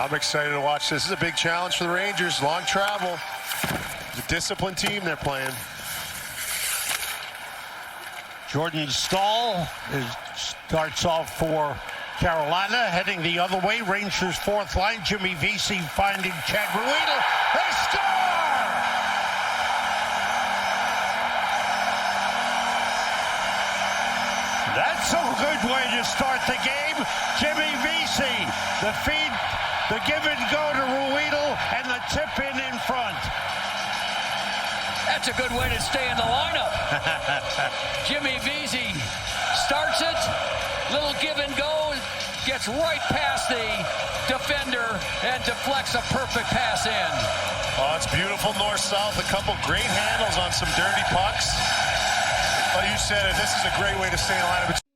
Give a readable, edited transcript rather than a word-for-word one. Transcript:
I'm excited to watch this. This is a big challenge for the Rangers. Long travel. It's a disciplined team they're playing. Jordan Stahl starts off for Carolina, heading the other way. Rangers' fourth line, Jimmy Vesey finding Chad Ruhwedel. They score! That's a good way to start the game. Jimmy Vesey, the feed, the give and go to Ruhwedel, and the tip in front. That's a good way to stay in the lineup. Jimmy Vesey starts it, little give and go, gets right past the defender and deflects a perfect pass in. Oh, it's beautiful north-south. A couple great handles on some dirty pucks. Like you said, this is a great way to stay in the lineup.